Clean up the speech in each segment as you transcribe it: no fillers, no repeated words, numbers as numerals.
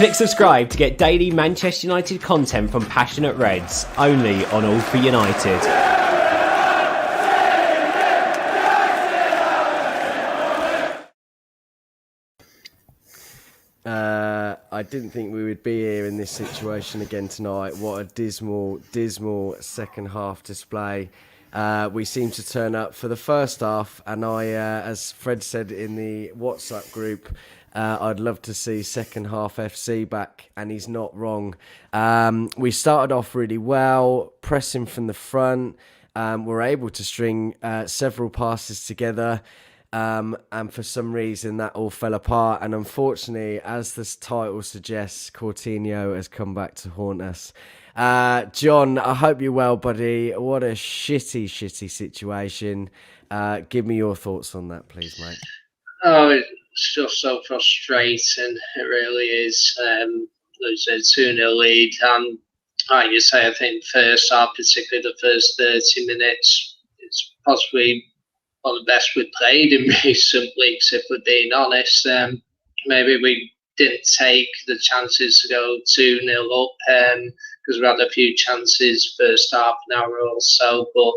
Click subscribe to get daily Manchester United content from passionate Reds, only on All for United. I didn't think we would be here in this situation again tonight. What a dismal second half display. We seemed to turn up for the first half, and as Fred said in the WhatsApp group, I'd love to see second half FC back, and he's not wrong. We started off really well, pressing from the front. We're able to string several passes together. And for some reason that all fell apart, and unfortunately, as this title suggests, Coutinho has come back to haunt us. John, I hope you're well, buddy. What a shitty situation. Give me your thoughts on that, please, mate. Oh, it's just so frustrating. It really is. There's a 2-0 lead, and like you say, I think first half, particularly the first 30 minutes, it's possibly one of the best we've played in recent weeks, if we're being honest. Maybe we didn't take the chances to go 2-0 up, because we had a few chances first half an hour or so. But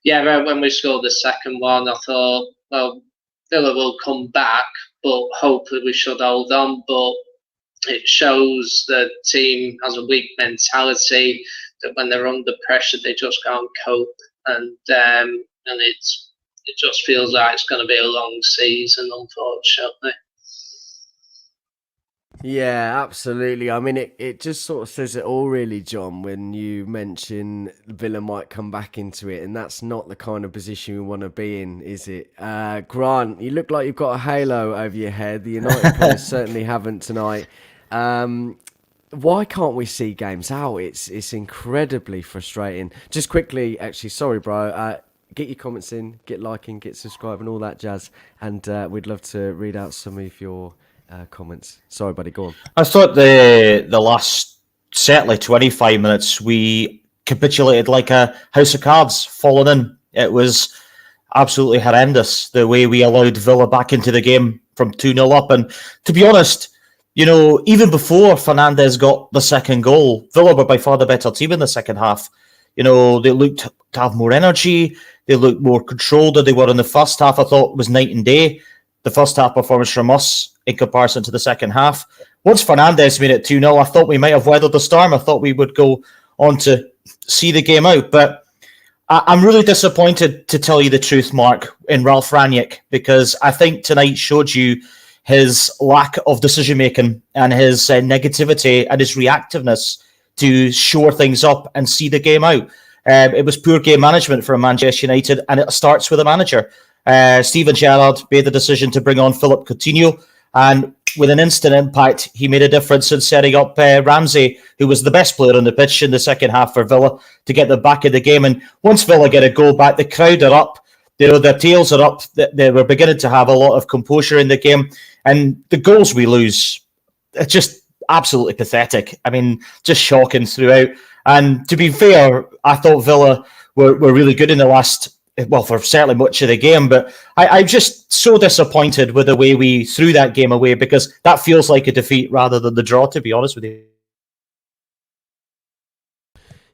when we scored the second one, I thought, well, Villa will come back, but hopefully we should hold on. But it shows the team has a weak mentality, that when they're under pressure, they just can't cope. And it just feels like it's going to be a long season, unfortunately. Yeah, absolutely. I mean, it just sort of says it all, really, John, when you mention Villa might come back into it, and that's not the kind of position we want to be in, is it? Grant, you look like you've got a halo over your head. The United players certainly haven't tonight. Why can't we see games out? It's incredibly frustrating. Just quickly, actually, sorry, bro. Get your comments in, get liking, get subscribing, all that jazz. And we'd love to read out some of your comments. Sorry, buddy, go on. I thought the last, certainly 25 minutes, we capitulated like a house of cards falling in. It was absolutely horrendous, the way we allowed Villa back into the game from 2-0 up. And to be honest, you know, even before Fernandes got the second goal, Villa were by far the better team in the second half. You know, they looked to have more energy. They looked more controlled than they were in the first half. I thought it was night and day, the first half performance from us in comparison to the second half. Once Fernandes made it 2-0, I thought we might have weathered the storm. I thought we would go on to see the game out. But I'm really disappointed, to tell you the truth, Mark, in Ralph Rangnick, because I think tonight showed you his lack of decision-making and his negativity and his reactiveness to shore things up and see the game out. It was poor game management from Manchester United, and it starts with a manager. Steven Gerrard made the decision to bring on Philippe Coutinho, and with an instant impact, he made a difference in setting up Ramsey, who was the best player on the pitch in the second half for Villa, to get them back in the game. And once Villa get a goal back, the crowd are up. You know, their tails are up. They were beginning to have a lot of composure in the game. And the goals we lose, it's just absolutely pathetic. I mean, just shocking throughout. And to be fair, I thought Villa were really good in the last, well, for certainly much of the game. But I'm just so disappointed with the way we threw that game away, because that feels like a defeat rather than the draw, to be honest with you.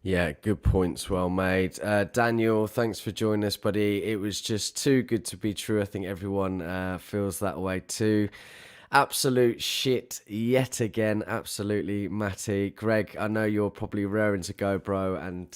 Yeah, good points, well made. Daniel, thanks for joining us, buddy. It was just too good to be true. I think everyone feels that way too. Absolute shit yet again. Absolutely, Matty. Greg, I know you're probably raring to go, bro, and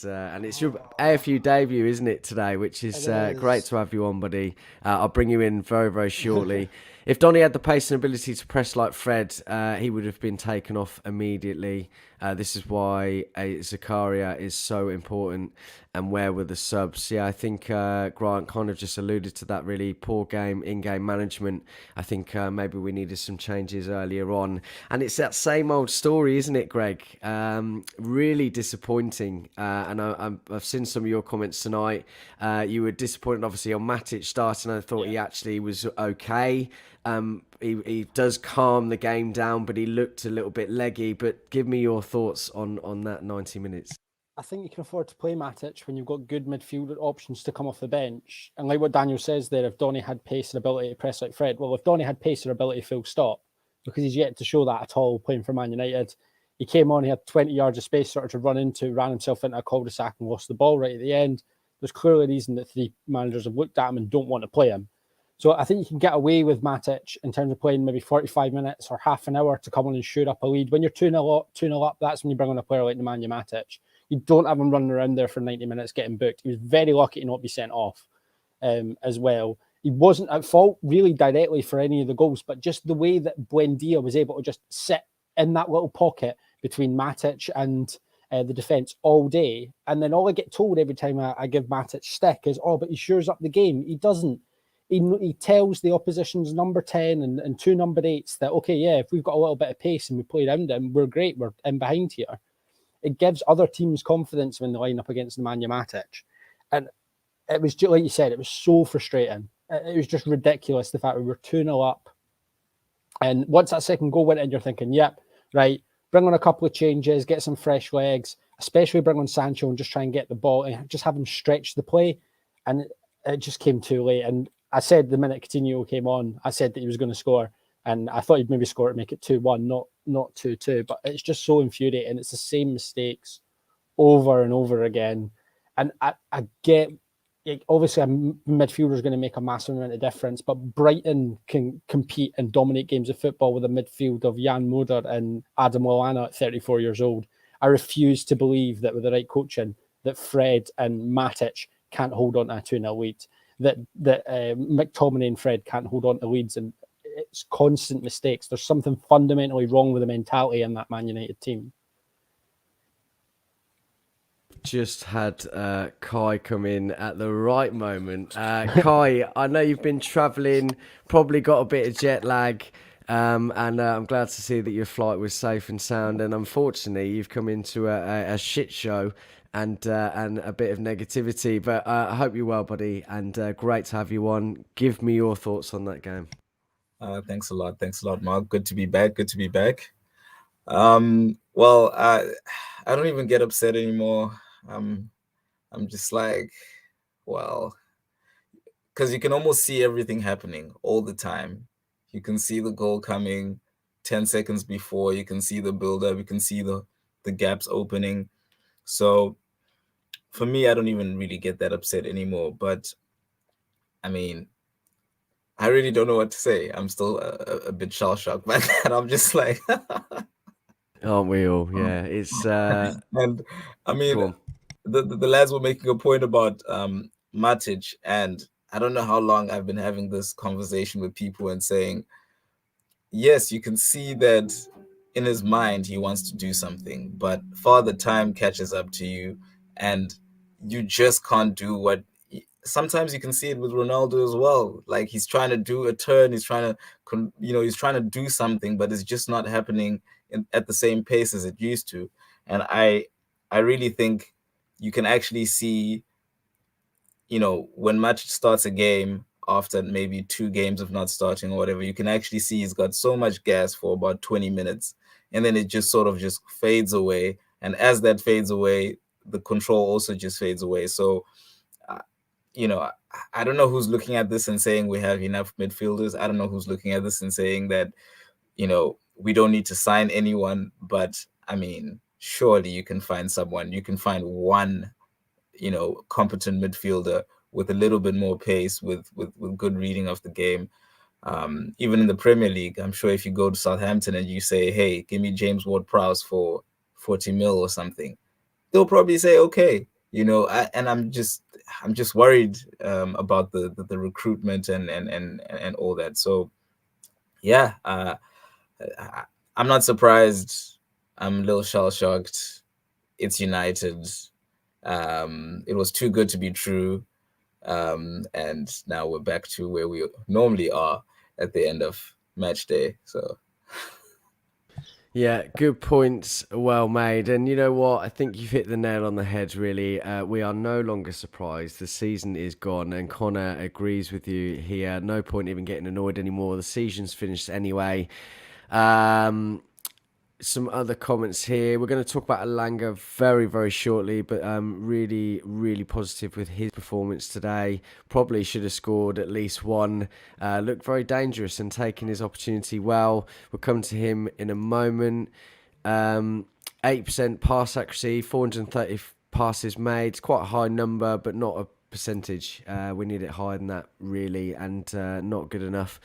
it's your AFU debut, isn't it, today? Which is great to have you on, buddy. I'll bring you in very, very shortly. If Donny had the pace and ability to press like Fred, he would have been taken off immediately. This is why Zakaria is so important, and where were the subs? Yeah, I think Grant kind of just alluded to that, really poor in-game management. I think maybe we needed some changes earlier on. And it's that same old story, isn't it, Greg? Really disappointing. And I've seen some of your comments tonight. You were disappointed, obviously, on Matic starting. I thought he actually was okay. He does calm the game down, but he looked a little bit leggy. But give me your thoughts on that 90 minutes. I think you can afford to play Matic when you've got good midfield options to come off the bench. And like what Daniel says there, if Donny had pace and ability to press like Fred, well, if Donny had pace and ability full stop, because he's yet to show that at all playing for Man United. He came on, he had 20 yards of space sort of to run into, ran himself into a cul-de-sac and lost the ball right at the end. There's clearly a reason that 3 managers have looked at him and don't want to play him. So I think you can get away with Matic in terms of playing maybe 45 minutes or half an hour to come on and shoot up a lead. When you're 2-0 up, that's when you bring on a player like Nemanja Matic. You don't have him running around there for 90 minutes getting booked. He was very lucky to not be sent off as well. He wasn't at fault really directly for any of the goals, but just the way that Buendia was able to just sit in that little pocket between Matic and the defence all day. And then all I get told every time I give Matic stick is, oh, but he shores up the game. He doesn't. He tells the opposition's number 10 and 2 number 8s that, okay, yeah, if we've got a little bit of pace and we play around him, we're great. We're in behind here. It gives other teams confidence when they line up against Nemanja Matic. And it was just, like you said, it was so frustrating. It was just ridiculous, the fact we were 2-0 up. And once that second goal went in, you're thinking, yep, right, bring on a couple of changes, get some fresh legs, especially bring on Sancho and just try and get the ball and just have him stretch the play. And it just came too late. And I said the minute Coutinho came on, I said that he was going to score. And I thought he'd maybe score to make it 2-1, not 2-2. But it's just so infuriating. It's the same mistakes over and over again. And I get, obviously, a midfielder is going to make a massive amount of difference, but Brighton can compete and dominate games of football with a midfield of Jan Moder and Adam Lallana at 34 years old. I refuse to believe that with the right coaching, that Fred and Matic can't hold on to a 2-0 lead, that McTominay and Fred can't hold on to leads, and it's constant mistakes. There's something fundamentally wrong with the mentality in that Man United team. Just had Kai come in at the right moment. Kai, I know you've been travelling, probably got a bit of jet lag, and I'm glad to see that your flight was safe and sound. And unfortunately, you've come into a shit show and a bit of negativity. But I hope you're well, buddy, and great to have you on. Give me your thoughts on that game. Thanks a lot, Mark. Good to be back. Well, I don't even get upset anymore. I'm just like, well, because you can almost see everything happening all the time. You can see the goal coming 10 seconds before. You can see the build-up. You can see the gaps opening. So for me, I don't even really get that upset anymore. But I mean, I really don't know what to say. I'm still a bit shell-shocked by that. I'm just like... Aren't we all? Yeah, it's... and I mean, the lads were making a point about Matic, and I don't know how long I've been having this conversation with people and saying, yes, you can see that in his mind he wants to do something, but Father Time catches up to you, and you just can't do what... Sometimes you can see it with Ronaldo as well. Like, he's trying to do a turn, he's trying to do something, but it's just not happening at the same pace as it used to. And I really think you can actually see, when Matic starts a game after maybe 2 games of not starting or whatever, you can actually see he's got so much gas for about 20 minutes. And then it just sort of just fades away. And as that fades away, the control also just fades away. So, I don't know who's looking at this and saying we have enough midfielders. I don't know who's looking at this and saying that, we don't need to sign anyone. But, I mean, surely you can find someone. You can find one, competent midfielder with a little bit more pace, with good reading of the game. Even in the Premier League, I'm sure if you go to Southampton and you say, hey, give me James Ward-Prowse for 40 mil or something, they'll probably say, okay. And I'm just worried about the recruitment and all that. So, yeah, I'm not surprised. I'm a little shell-shocked. It's United. It was too good to be true. And now we're back to where we normally are at the end of match day. So... Yeah, good points, well made. And you know what? I think you've hit the nail on the head, really. We are no longer surprised. The season is gone, and Connor agrees with you here. No point even getting annoyed anymore. The season's finished anyway. some other comments here. We're going to talk about Elanga very, very shortly, but really, really positive with his performance today. Probably should have scored at least one. Looked very dangerous and taking his opportunity well. We'll come to him in a moment. 8% pass accuracy, 430 passes made. It's quite a high number, but not a percentage. We need it higher than that, really, and not good enough.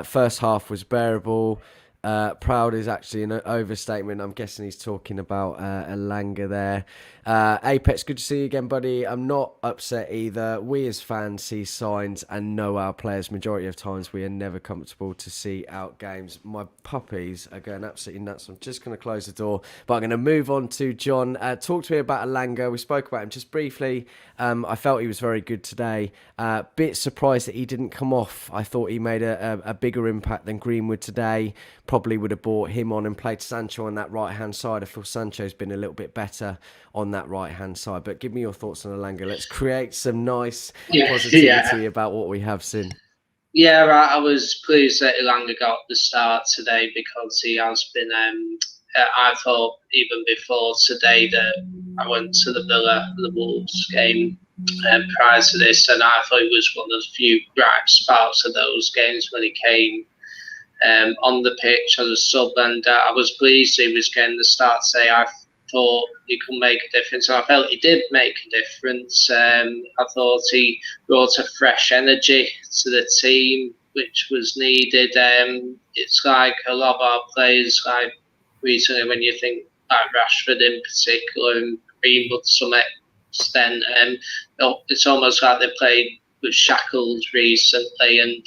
First half was bearable. Proud is actually an overstatement. I'm guessing he's talking about Elanga there. Apex, good to see you again, buddy. I'm not upset either. We as fans see signs and know our players. Majority of times we are never comfortable to see out games. My puppies are going absolutely nuts. I'm just going to close the door, but I'm going to move on to John. Talk to me about Elanga. We spoke about him just briefly. I felt he was very good today. Bit surprised that he didn't come off. I thought he made a bigger impact than Greenwood today. Probably would have brought him on and played Sancho on that right-hand side. I feel Sancho's been a little bit better on that right-hand side. But give me your thoughts on Elanga. Let's create some nice positivity about what we have seen. Yeah, right. I was pleased that Elanga got the start today because he has been. I thought even before today that I went to the Villa, the Wolves game prior to this, and I thought he was one of the few bright spots of those games when he came on the pitch as a sub, and I was pleased he was getting the start today. I thought he could make a difference, and I felt he did make a difference. I thought he brought a fresh energy to the team, which was needed. It's like a lot of our players, like recently, when you think like Rashford in particular and Greenwood to some extent, it's almost like they played with shackles recently. And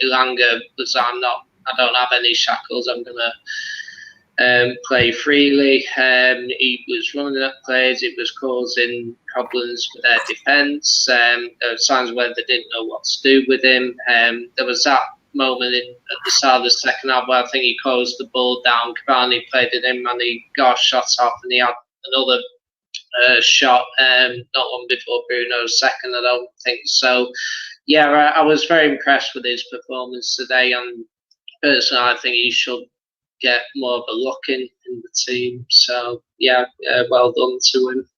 Elanga was, I don't have any shackles. I'm gonna play freely. He was running at players. It was causing problems for their defence. There were times where they didn't know what to do with him. There was that moment at the start of the second half where I think he closed the ball down. Cavani played it in and he got a shot off, and he had another shot not long before Bruno's second. I don't think so. Yeah, I was very impressed with his performance today, and personally, I think he should get more of a look in the team. So, yeah, well done to him.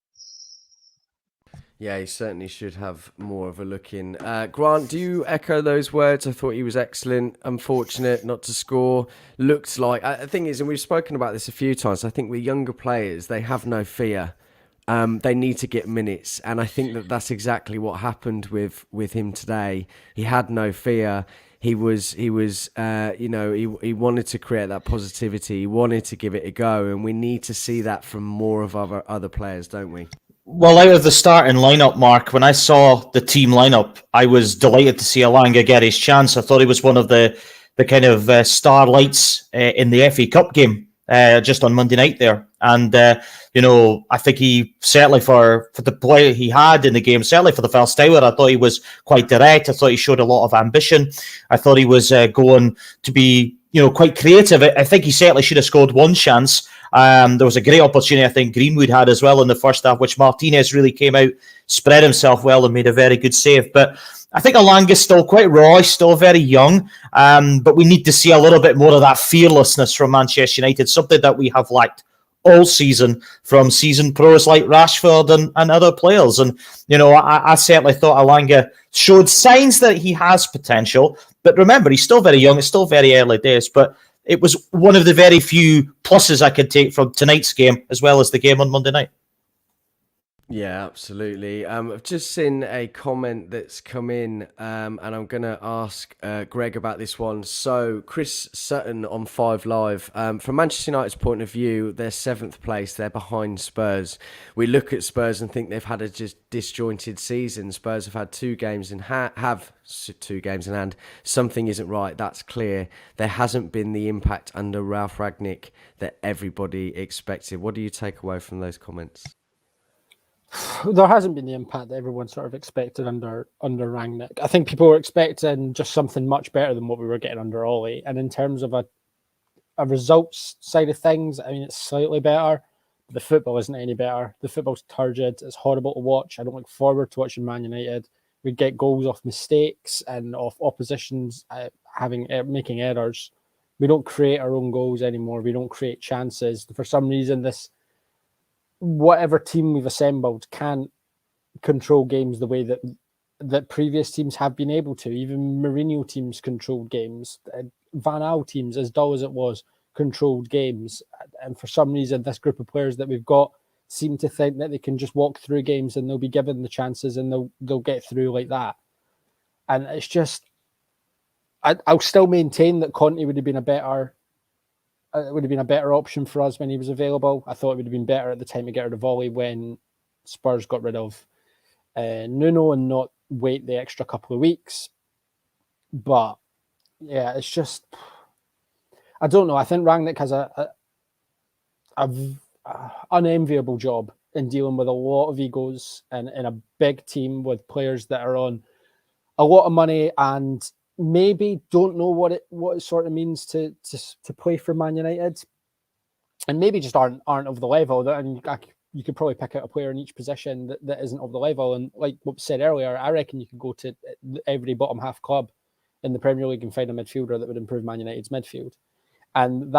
Yeah, he certainly should have more of a look in. Grant, do you echo those words? I thought he was excellent. Unfortunate not to score. Looked like... the thing is, and we've spoken about this a few times, I think with younger players, they have no fear. They need to get minutes. And I think that that's exactly what happened with him today. He had no fear. He was, he wanted to create that positivity. He wanted to give it a go. And we need to see that from more of our other players, don't we? Well, out of the starting lineup, Mark, when I saw the team lineup, I was delighted to see Elanga get his chance. I thought he was one of the kind of starlights in the FA Cup game just on Monday night there. And, I think he certainly for the play he had in the game, certainly for the first hour, I thought he was quite direct. I thought he showed a lot of ambition. I thought he was going to be, quite creative. I think he certainly should have scored one chance. There was a great opportunity I think Greenwood had as well in the first half, which Martinez really came out, spread himself well and made a very good save. But I think Elanga's still quite raw, he's still very young, but we need to see a little bit more of that fearlessness from Manchester United, something that we have lacked all season from seasoned pros like Rashford and other players. And, I certainly thought Elanga showed signs that he has potential. But remember, he's still very young, it's still very early days, but it was one of the very few pluses I could take from tonight's game as well as the game on Monday night. Yeah, absolutely. I've just seen a comment that's come in, and I'm going to ask Greg about this one. So, Chris Sutton on 5 Live. From Manchester United's point of view, they're 7th place. They're behind Spurs. We look at Spurs and think they've had a just disjointed season. Spurs have had 2 games in have 2 games in hand. Something isn't right. That's clear. There hasn't been the impact under Ralph Rangnick that everybody expected. What do you take away from those comments? There hasn't been the impact that everyone sort of expected under Rangnick. I think people were expecting just something much better than what we were getting under Ollie. And in terms of a results side of things, I mean, it's slightly better. But the football isn't any better. The football's turgid. It's horrible to watch. I don't look forward to watching Man United. We get goals off mistakes and off oppositions making errors. We don't create our own goals anymore. We don't create chances. For some reason, whatever team we've assembled can't control games the way that previous teams have been able to. Even Mourinho teams controlled games. Van Gaal teams, as dull as it was, controlled games. And for some reason, this group of players that we've got seem to think that they can just walk through games and they'll be given the chances and they'll get through like that. And it's just, I'll still maintain that Conte would have been a better option for us when he was available. I thought it would have been better at the time to get rid of Volley when Spurs got rid of Nuno and not wait the extra couple of weeks. But yeah, it's just, I don't know. I think Rangnick has a unenviable job in dealing with a lot of egos and in a big team with players that are on a lot of money and maybe don't know what it sort of means to play for Man United, and maybe just aren't of the level. And you could probably pick out a player in each position that isn't of the level. And like what was said earlier, I reckon you could go to every bottom half club in the Premier League and find a midfielder that would improve Man United's midfield. And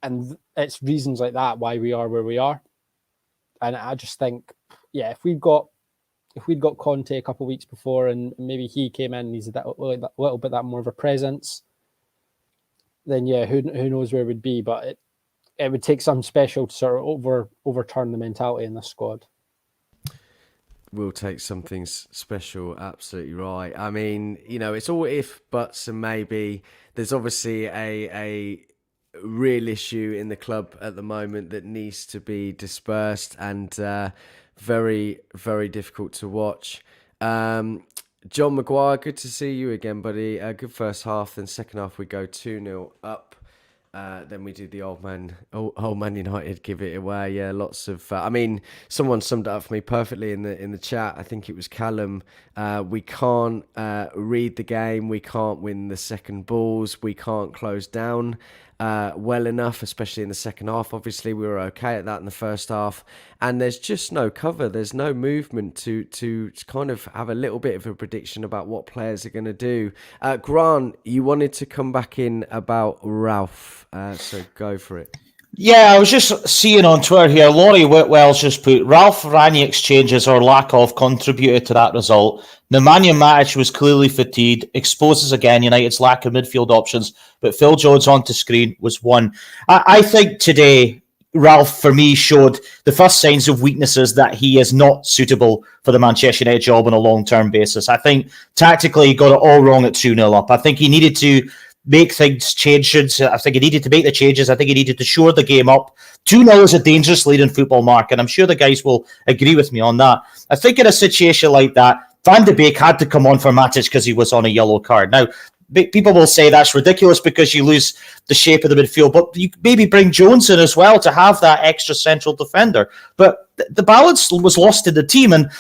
and it's reasons like that why we are where we are. And I just think, yeah, if we'd got Conte a couple of weeks before and maybe he came in and he's that little bit that more of a presence, then yeah, who knows where we'd be. But it would take something special to sort of overturn the mentality in the squad. Will take something special, absolutely right. I mean, it's all if, buts, and maybe. There's obviously a real issue in the club at the moment that needs to be dispersed and very, very difficult to watch. John Maguire, good to see you again, buddy. Good first half, then second half we go 2-0 up. Then we do the old man United give it away. Yeah, lots of. Someone summed it up for me perfectly in the chat. I think it was Callum. We can't read the game. We can't win the second balls. We can't close down well enough, especially in the second half. Obviously, we were okay at that in the first half, and there's just no cover. There's no movement to kind of have a little bit of a prediction about what players are going to do. Grant, you wanted to come back in about Ralph, so go for it. Yeah, I was just seeing on Twitter here, Laurie Whitwell's just put, Ralph Ranieri's changes or lack of contributed to that result. Nemanja Matic was clearly fatigued, exposes again United's lack of midfield options, but Phil Jones onto screen was one. I think today, Ralph, for me, showed the first signs of weaknesses that he is not suitable for the Manchester United job on a long-term basis. I think tactically he got it all wrong at 2-0 up. I think he needed to make things changes. I think he needed to make the changes. I think he needed to shore the game up. 2-0 is a dangerous lead in football, Mark, and I'm sure the guys will agree with me on that. I think in a situation like that, Van de Beek had to come on for Matic because he was on a yellow card. Now, people will say that's ridiculous because you lose the shape of the midfield, but you maybe bring Jones in as well to have that extra central defender. But the balance was lost in the team. And,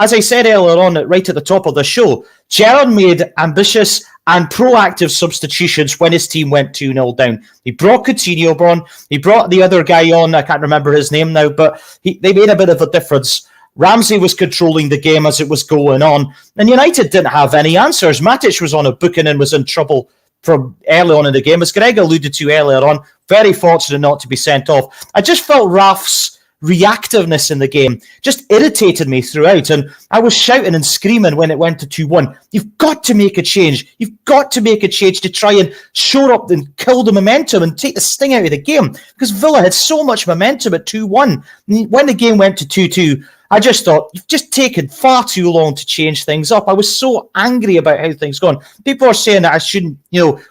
as I said earlier on, right at the top of the show, Gerrard made ambitious and proactive substitutions when his team went 2-0 down. He brought Coutinho on, he brought the other guy on, I can't remember his name now, but they made a bit of a difference. Ramsey was controlling the game as it was going on, and United didn't have any answers. Matic was on a booking and was in trouble from early on in the game. As Greg alluded to earlier on, very fortunate not to be sent off. I just felt Ralph's reactiveness in the game just irritated me throughout, and I was shouting and screaming when it went to 2-1. You've got to make a change. You've got to make a change to try and shore up and kill the momentum and take the sting out of the game, because Villa had so much momentum at 2-1. When the game went to 2-2, I just thought, you've just taken far too long to change things up. I was so angry about how things gone. People are saying that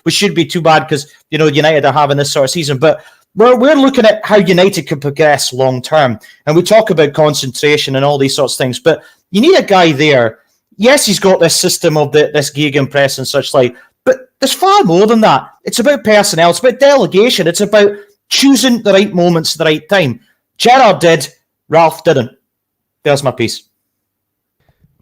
we should be too bad because, United are having this sort of season, but we're looking at how United can progress long term, and we talk about concentration and all these sorts of things. But you need a guy there. Yes, he's got this system of this gegenpress and such like, but there's far more than that. It's about personnel. It's about delegation. It's about choosing the right moments at the right time. Gerrard did. Ralph didn't. There's my piece.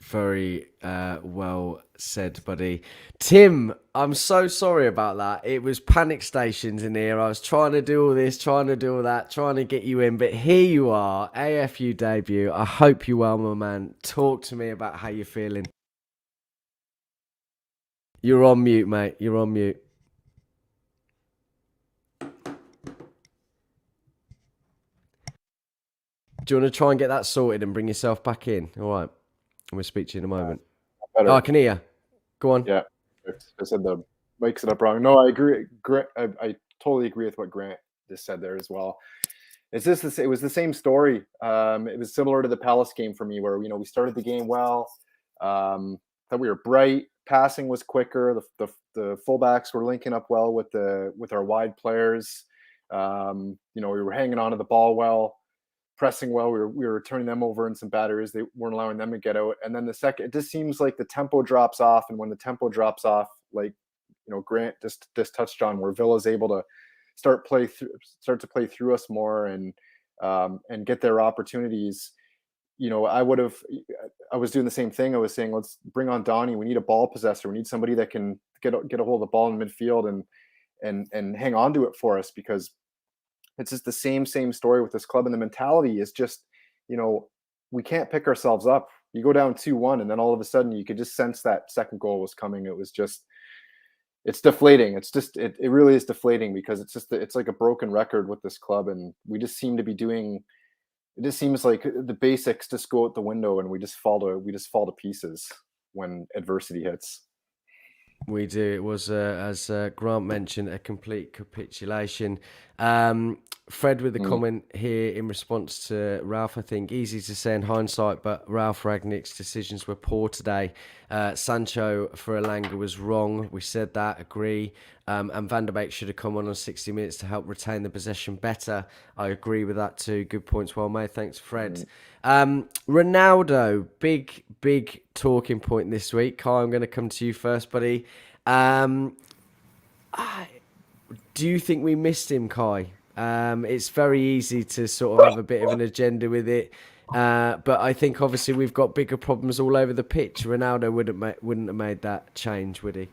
Very well said, buddy. Tim, I'm so sorry about that. It was panic stations in here. I was trying to do all this, trying to do all that, trying to get you in. But here you are, AFU debut. I hope you're well, my man. Talk to me about how you're feeling. You're on mute, mate. You're on mute. Do you want to try and get that sorted and bring yourself back in? All right. We'll speak to you in a moment. Better. Oh, I can hear you. Go on. Yeah, I said the mic set up wrong. No, I agree. I totally agree with what Grant just said there as well. It's just it was the same story. It was similar to the Palace game for me, where we started the game well. Thought we were bright. Passing was quicker. The fullbacks were linking up well with our wide players. We were hanging on to the ball well, pressing well. We were turning them over in some bad areas. They weren't allowing them to get out. And then it just seems like the tempo drops off. And when the tempo drops off, like Grant just touched on, where Villa's able to start to play through us more and get their opportunities. I was doing the same thing. I was saying, let's bring on Donny. We need a ball possessor. We need somebody that can get a hold of the ball in midfield and hang on to it for us, because it's just the same story with this club. And the mentality is just, we can't pick ourselves up. You go down 2-1, and then all of a sudden you could just sense that second goal was coming. It was just, it's deflating. It really is deflating, because it's like a broken record with this club. And we just seem to be doing, it just seems like the basics just go out the window, and we just fall to pieces when adversity hits. We do. It was, as Grant mentioned, a complete capitulation. Fred with the comment here in response to Ralph, I think, easy to say in hindsight, but Ralph Ragnick's decisions were poor today. Sancho for Elanga was wrong. We said that, agree. And Van der Beek should have come on 60 minutes to help retain the possession better. I agree with that too. Good points, well made. Thanks, Fred. Ronaldo, big talking point this week. Kai, I'm going to come to you first, buddy. Do you think we missed him, Kai? It's very easy to sort of have a bit of an agenda with it. But I think obviously we've got bigger problems all over the pitch. Ronaldo wouldn't have made that change, would he?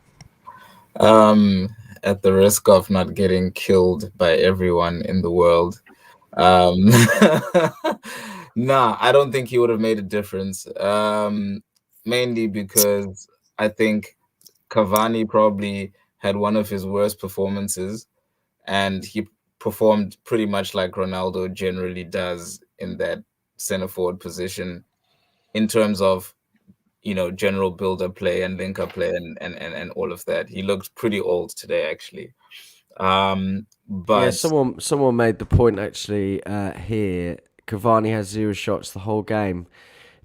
At the risk of not getting killed by everyone in the world, nah, I don't think he would have made a difference. Mainly because I think Cavani probably had one of his worst performances, and he performed pretty much like Ronaldo generally does in that center forward position, in terms of general build-up play and link-up play and all of that. He looked pretty old today, actually. But yeah, someone made the point actually here. Cavani has 0 shots the whole game.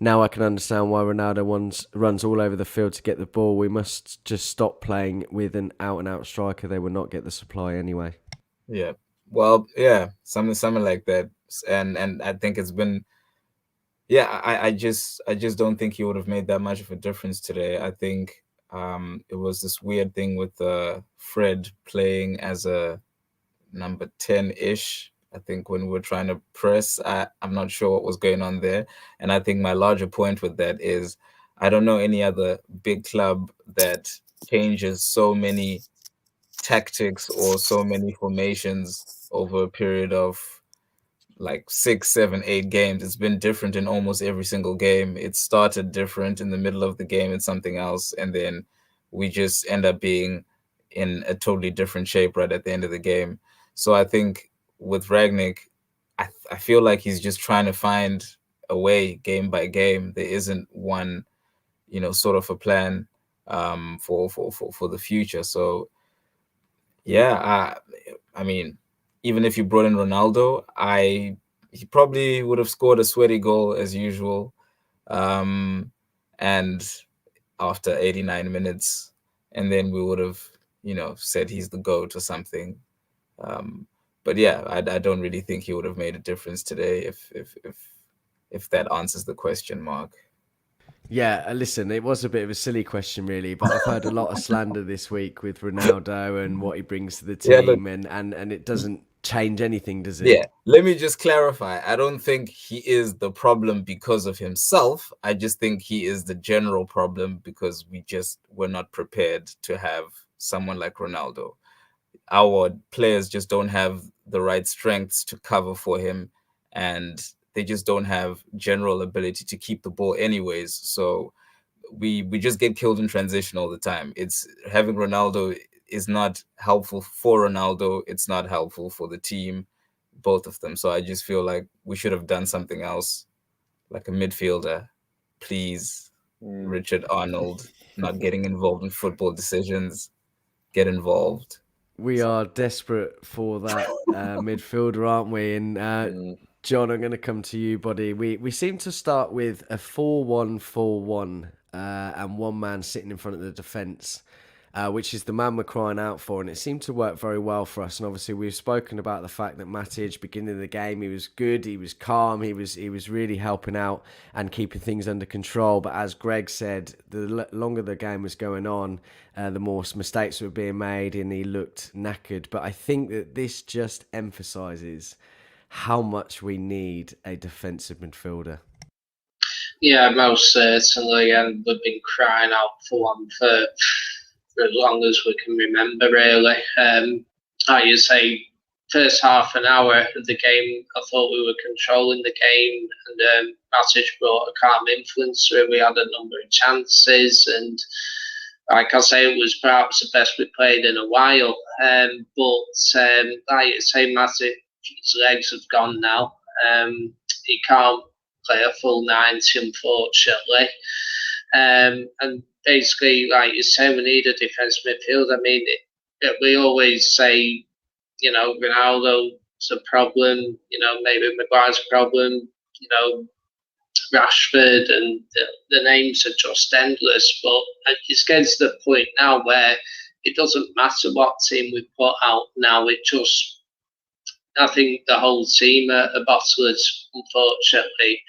Now I can understand why Ronaldo runs all over the field to get the ball. We must just stop playing with an out-and-out striker. They will not get the supply anyway. Yeah. Well, yeah, something like that. And I think it's been, yeah, I just don't think he would have made that much of a difference today. I think it was this weird thing with Fred playing as a number 10-ish. I think when we were trying to press, I'm not sure what was going on there. And I think my larger point with that is, I don't know any other big club that changes so many tactics or so many formations over a period of like 6, 7, 8 games. It's been different in almost every single game. It started different in the middle of the game, it's something else, and then we just end up being in a totally different shape right at the end of the game. So I think with Ragnick, I feel like he's just trying to find a way game by game. There isn't one, sort of a plan for the future. So yeah, I mean, even if you brought in Ronaldo, he probably would have scored a sweaty goal as usual. And after 89 minutes, and then we would have, said he's the GOAT or something. But yeah, I don't really think he would have made a difference today if that answers the question, Mark. Yeah, listen, it was a bit of a silly question, really, but I've heard a lot of slander this week with Ronaldo and what he brings to the team, and it doesn't change anything, does it? Yeah, let me just clarify. I don't think he is the problem because of himself. I just think he is the general problem because we just were not prepared to have someone like Ronaldo. Our players just don't have the right strengths to cover for him, and they just don't have general ability to keep the ball anyways. So we just get killed in transition all the time. It's having Ronaldo is not helpful for Ronaldo. It's not helpful for the team. both of them. So I just feel like we should have done something else, like a midfielder. Please, Richard Arnold, not getting involved in football decisions. Get involved. We are desperate for that midfielder, aren't we? And John, I'm going to come to you, buddy. We seem to start with a 4-1-4-1 and one man sitting in front of the defence, which is the man we're crying out for, and it seemed to work very well for us. And obviously, we've spoken about the fact that Matic, beginning of the game, he was good, he was calm, he was really helping out and keeping things under control. But as Greg said, the longer the game was going on, the more mistakes were being made, and he looked knackered. But I think that this just emphasises how much we need a defensive midfielder. Yeah, most certainly, and we've been crying out for one for as long as we can remember, really. Like you say, first half an hour of the game, I thought we were controlling the game, and Matic brought a calm influence through. We had a number of chances, and like I say, it was perhaps the best we played in a while. But like you say, Matic's legs have gone now. He can't play a full 90, unfortunately. And basically, like you say, we need a defensive midfield. I mean, we always say, you know, Ronaldo's a problem, you know, maybe Maguire's a problem, you know, Rashford, and the names are just endless. But it's getting to the point now where it doesn't matter what team we put out now. I think the whole team are bottlers, unfortunately.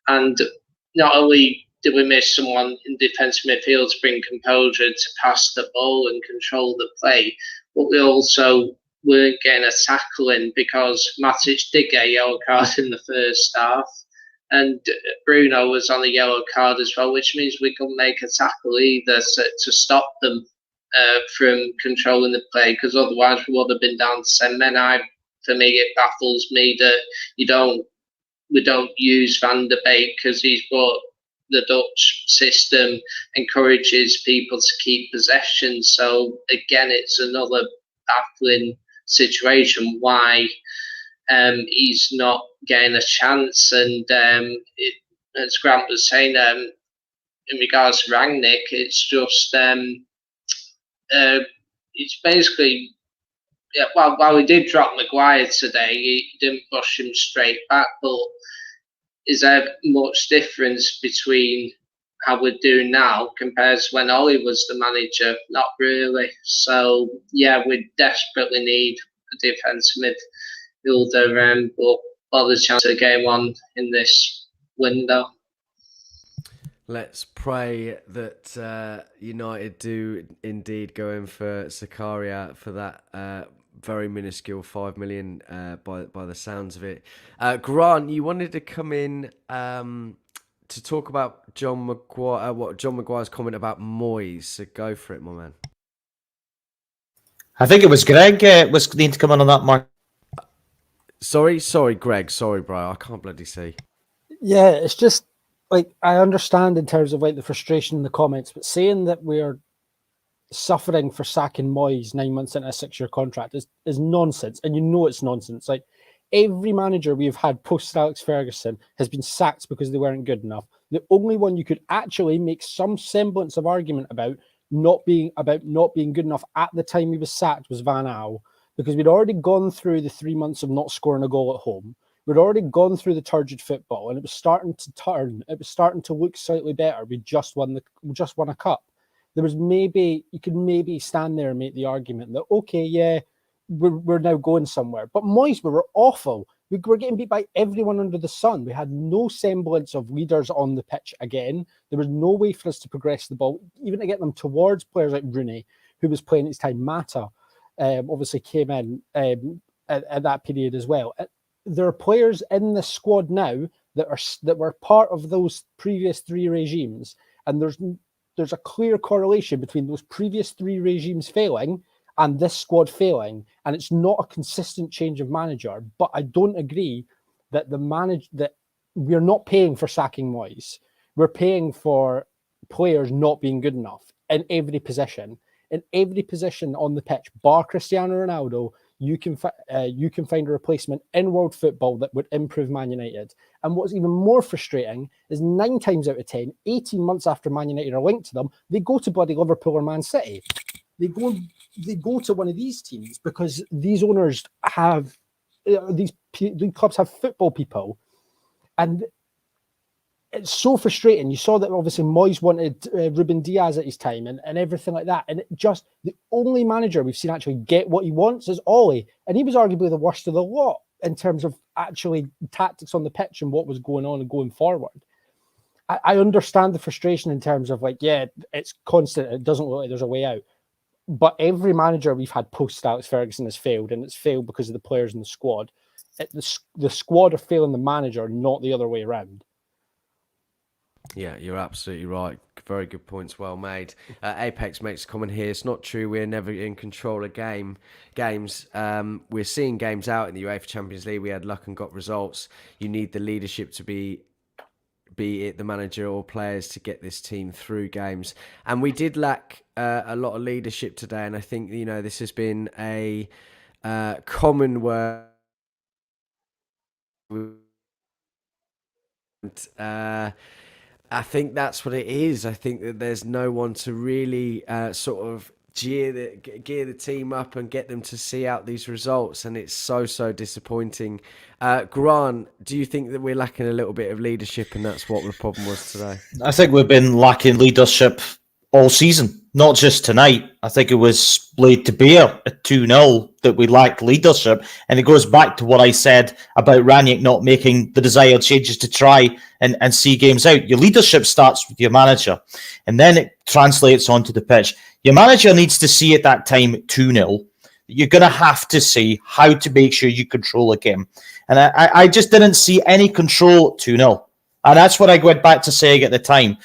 And not only did we miss someone in defensive midfield to bring composure to pass the ball and control the play, but we also weren't getting a tackle in, because Matic did get a yellow card in the first half, and Bruno was on a yellow card as well, which means we couldn't make a tackle either to stop them from controlling the play, because otherwise we would have been down to 10 men. For me, it baffles me that we don't use Van der Beek, because he's brought the Dutch system, encourages people to keep possession. So again, it's another baffling situation why he's not getting a chance. And as Grant was saying, in regards to Rangnick, it's just it's basically, yeah. While we did drop Maguire today, he didn't push him straight back. But is there much difference between how we're doing now compared to when Ollie was the manager? Not really. So yeah, we desperately need a defensive midfielder, but what the chance of game on in this window? Let's pray that United do indeed go in for Zakaria for that very minuscule 5 million by the sounds of it. Grant, you wanted to come in to talk about John Maguire's comment about Moyes. So go for it, my man. I think it was Greg was needing to come in on that, Mark. Sorry, Greg. Sorry, bro. I can't bloody see. Yeah, it's just like, I understand in terms of like the frustration in the comments, but saying that we're suffering for sacking Moyes 9 months into a 6-year contract is nonsense. And you know it's nonsense. Like, every manager we've had post Alex Ferguson has been sacked because they weren't good enough. The only one you could actually make some semblance of argument about not being good enough at the time he was sacked was Van Gaal, because we'd already gone through the 3 months of not scoring a goal at home. We'd already gone through the turgid football, and it was starting to turn. It was starting to look slightly better. We just won a cup. There was you could maybe stand there and make the argument that, okay, yeah, we're now going somewhere. But Moyes, we were awful. We were getting beat by everyone under the sun. We had no semblance of leaders on the pitch again. There was no way for us to progress the ball, even to get them towards players like Rooney, who was playing at his time. Mata obviously came in at that period as well. There are players in the squad now that were part of those previous 3 regimes, and there's a clear correlation between those previous 3 regimes failing and this squad failing, and it's not a consistent change of manager. But I don't agree that that we're not paying for sacking Moyes. We're paying for players not being good enough in every position on the pitch, bar Cristiano Ronaldo. you can find a replacement in world football that would improve Man United. And what's even more frustrating is 9 times out of 10, 18 months after Man United are linked to them, they go to bloody Liverpool or Man City. They go to one of these teams because these owners have these clubs have football people, and it's so frustrating. You saw that obviously Moyes wanted Ruben Diaz at his time and everything like that. And the only manager we've seen actually get what he wants is Ollie. And he was arguably the worst of the lot in terms of actually tactics on the pitch and what was going on and going forward. I understand the frustration in terms of it's constant. It doesn't look like there's a way out. But every manager we've had post Alex Ferguson has failed, and it's failed because of the players in the squad. The squad are failing the manager, not the other way around. Yeah, you're absolutely right. Very good points, well made. Apex makes a comment here. It's not true. We're never in control of games. We're seeing games out in the UEFA Champions League. We had luck and got results. You need the leadership to be it the manager or players to get this team through games. And we did lack a lot of leadership today. And I think this has been a common word. I think that's what it is. I think that there's no one to really sort of gear the team up and get them to see out these results, and it's so disappointing. Grant, do you think that we're lacking a little bit of leadership, and that's what the problem was today? I think we've been lacking leadership all season, not just tonight. I think it was laid to bear at 2-0 that we lacked leadership. And it goes back to what I said about Ranić not making the desired changes to try and see games out. Your leadership starts with your manager, and then it translates onto the pitch. Your manager needs to see at that time 2-0. You're going to have to see how to make sure you control a game. And I just didn't see any control at 2-0. And that's what I went back to saying at the time.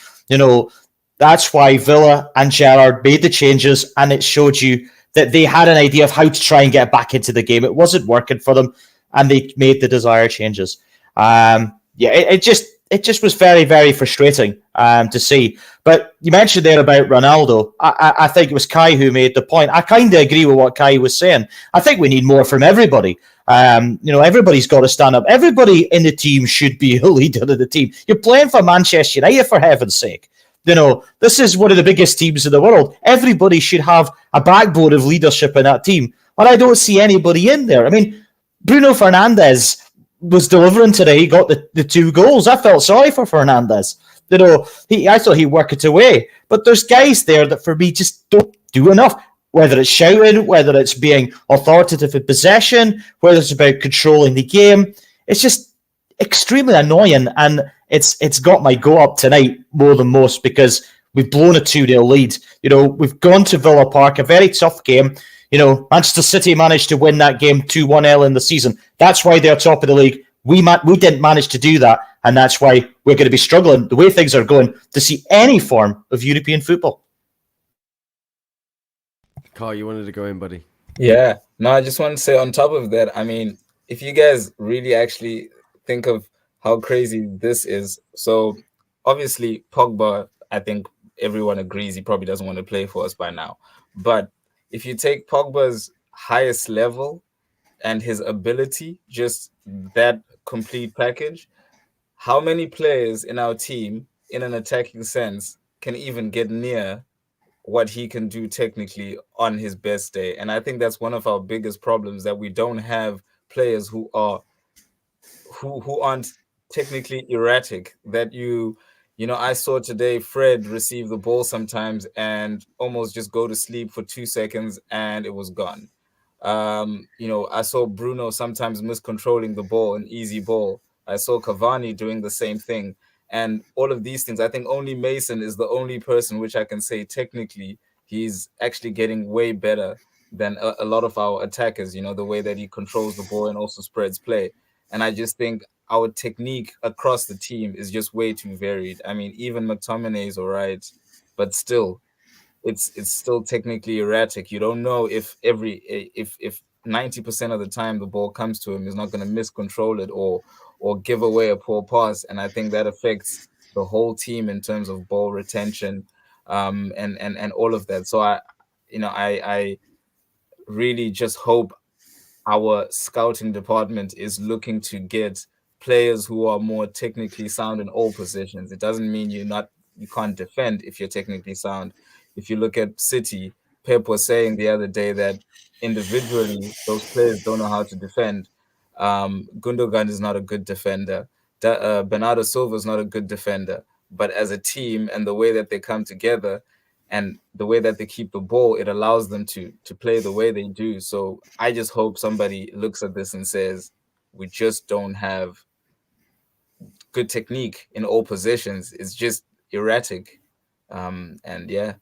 That's why Villa and Gerrard made the changes, and it showed you that they had an idea of how to try and get back into the game. It wasn't working for them, and they made the desired changes. It just was very, very frustrating to see. But you mentioned there about Ronaldo. I think it was Kai who made the point. I kind of agree with what Kai was saying. I think we need more from everybody. Everybody's got to stand up. Everybody in the team should be a leader of the team. You're playing for Manchester United, for heaven's sake. This is one of the biggest teams in the world. Everybody should have a backbone of leadership in that team. And I don't see anybody in there. I mean, Bruno Fernandes was delivering today. He got the 2 goals. I felt sorry for Fernandes. I thought he'd work it away. But there's guys there that for me just don't do enough. Whether it's shouting, whether it's being authoritative in possession, whether it's about controlling the game. It's just extremely annoying, and it's got my go up tonight more than most because we've blown a 2-0 lead. We've gone to Villa Park, a very tough game. Manchester City managed to win that game 2-1 in the season. That's why they're top of the league. We didn't manage to do that, and that's why we're going to be struggling the way things are going to see any form of European football. Carl, you wanted to go in, buddy? Yeah. No, I just want to say on top of that, I mean, if you guys really actually think of how crazy this is. So obviously Pogba, I think everyone agrees he probably doesn't want to play for us by now. But if you take Pogba's highest level and his ability, just that complete package, how many players in our team in an attacking sense can even get near what he can do technically on his best day? And I think that's one of our biggest problems, that we don't have players who aren't technically erratic. That I saw today Fred receive the ball sometimes and almost just go to sleep for 2 seconds and it was gone. I saw Bruno sometimes miscontrolling the ball, an easy ball. I saw Cavani doing the same thing. And all of these things, I think only Mason is the only person which I can say technically he's actually getting way better than a lot of our attackers, the way that he controls the ball and also spreads play. And I just think our technique across the team is just way too varied. I mean, even McTominay is all right, but still, it's still technically erratic. You don't know if 90% of the time the ball comes to him, he's not going to miscontrol it or give away a poor pass. And I think that affects the whole team in terms of ball retention, and all of that. So I really just hope our scouting department is looking to get players who are more technically sound in all positions. It doesn't mean you can't defend if you're technically sound. If you look at City, Pep was saying the other day that individually those players don't know how to defend. Gundogan is not a good defender. Bernardo Silva is not a good defender. But as a team and the way that they come together and the way that they keep the ball, it allows them to play the way they do. So I just hope somebody looks at this and says, we just don't have good technique in all positions. It's just erratic. And yeah.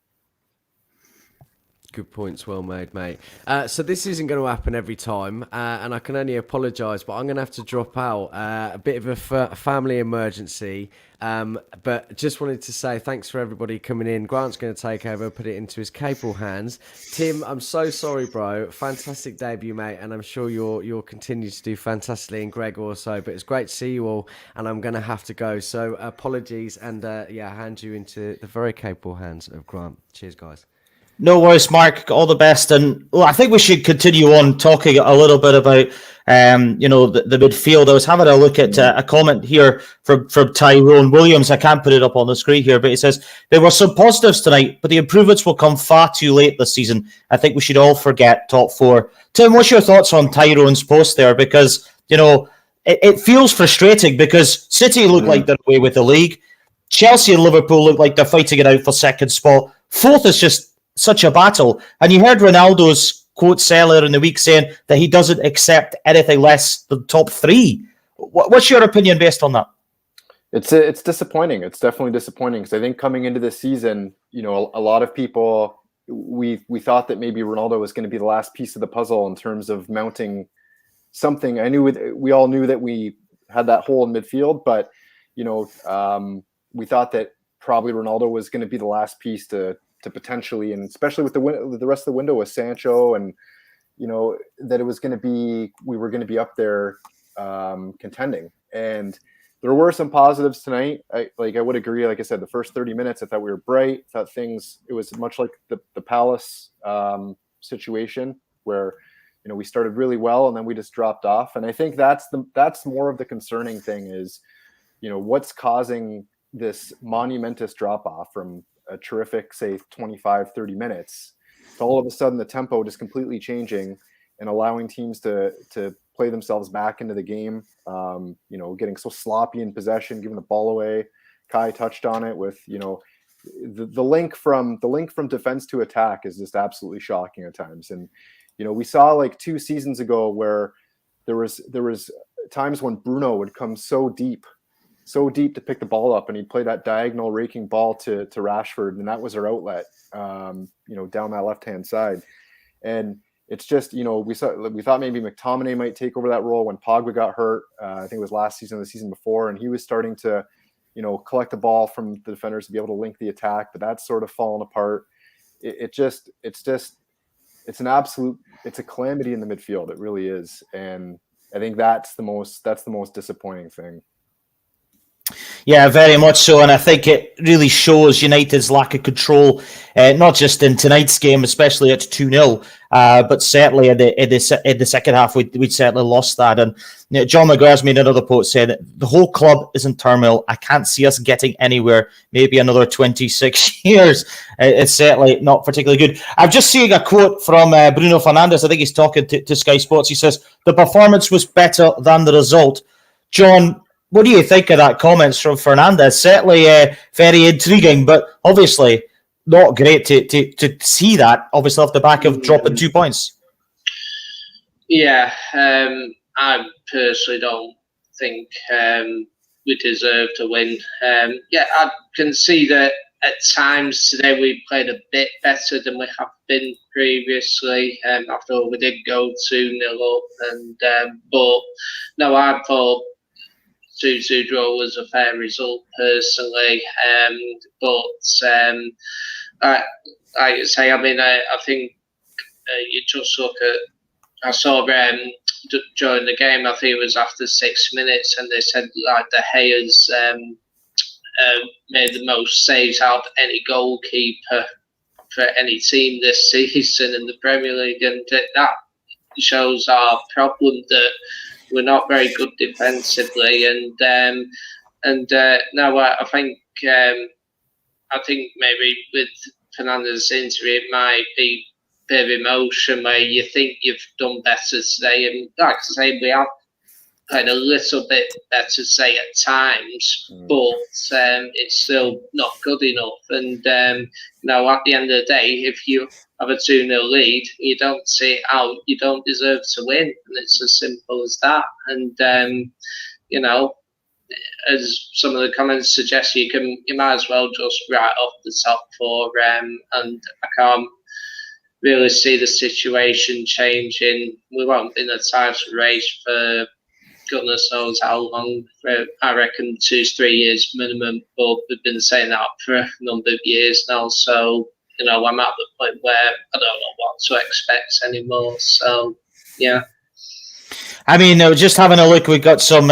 Good points, well made, mate. So this isn't going to happen every time, and I can only apologise, but I'm going to have to drop out. A bit of a family emergency, but just wanted to say thanks for everybody coming in. Grant's going to take over, put it into his capable hands. Tim, I'm so sorry, bro. Fantastic debut, mate, and I'm sure you'll continue to do fantastically, and Greg also. But it's great to see you all, and I'm going to have to go. So apologies, and hand you into the very capable hands of Grant. Cheers, guys. No worries, Mark. All the best. And well, I think we should continue on talking a little bit about, the midfield. I was having a look at a comment here from Tyrone Williams. I can't put it up on the screen here, but it says, there were some positives tonight, but the improvements will come far too late this season. I think we should all forget top four. Tim, what's your thoughts on Tyrone's post there? Because, it feels frustrating because City look like they're away with the league. Chelsea and Liverpool look like they're fighting it out for second spot. Fourth is just such a battle. And you heard Ronaldo's quotes earlier in the week saying that he doesn't accept anything less than top three. What's your opinion based on that? It's disappointing. It's definitely disappointing because I think coming into this season, a lot of people, we thought that maybe Ronaldo was going to be the last piece of the puzzle in terms of mounting something. We all knew that we had that hole in midfield, but we thought that probably Ronaldo was going to be the last piece to potentially, and especially with the rest of the window with Sancho, and that it was going to be, we were going to be up there contending. And there were some positives tonight. I would agree. Like I said, the first 30 minutes, I thought we were bright. Thought it was much like the Palace situation where we started really well and then we just dropped off. And I think that's more of the concerning thing is what's causing this monumentous drop off from a terrific, say, 25, 30 minutes, to all of a sudden the tempo just completely changing and allowing teams to play themselves back into the game, getting so sloppy in possession, giving the ball away. Kai touched on it with, the link from defense to attack is just absolutely shocking at times. And, we saw like 2 seasons ago where there was times when Bruno would come so deep to pick the ball up, and he'd play that diagonal raking ball to Rashford, and that was our outlet, down that left-hand side. And it's just, we thought maybe McTominay might take over that role when Pogba got hurt. I think it was last season or the season before, and he was starting to, collect the ball from the defenders to be able to link the attack, but that's sort of fallen apart. It's a calamity in the midfield. It really is. And I think that's the most disappointing thing. Yeah, very much so, and I think it really shows United's lack of control, not just in tonight's game, especially at 2-0, but certainly in the second half, we'd certainly lost that. And John McGrath's made another post saying that the whole club is in turmoil. I can't see us getting anywhere, maybe another 26 years. It's certainly not particularly good. I've just seen a quote from Bruno Fernandes. I think he's talking to Sky Sports. He says, the performance was better than the result. John, what do you think of that comments from Fernandes? Certainly very intriguing, but obviously not great to see that, obviously off the back of dropping 2 points. Yeah, I personally don't think we deserve to win. I can see that at times today we played a bit better than we have been previously. After all, we did go 2-0 up, but no, I thought 2-2 draw was a fair result personally, but like I say, I think you just look at. I saw during the game, I think it was after 6 minutes, and they said like De Gea's made the most saves out of any goalkeeper for any team this season in the Premier League, and that shows our problem, that we're not very good defensively, and now I think maybe with Fernandes' injury, it might be a bit of emotion where you think you've done better today, and like I say, we have played a little bit better, say, at times, but it's still not good enough. And at the end of the day, if you have a 2-0 lead, you don't see it out, you don't deserve to win, and it's as simple as that. And as some of the comments suggest, you might as well just write off the top four. And I can't really see the situation changing. We won't be in a title race for goodness knows how long. For, I reckon 2-3 years minimum. But we've been saying that for a number of years now. So I'm at the point where I don't know what to expect anymore. So yeah. I mean, just having a look, we got some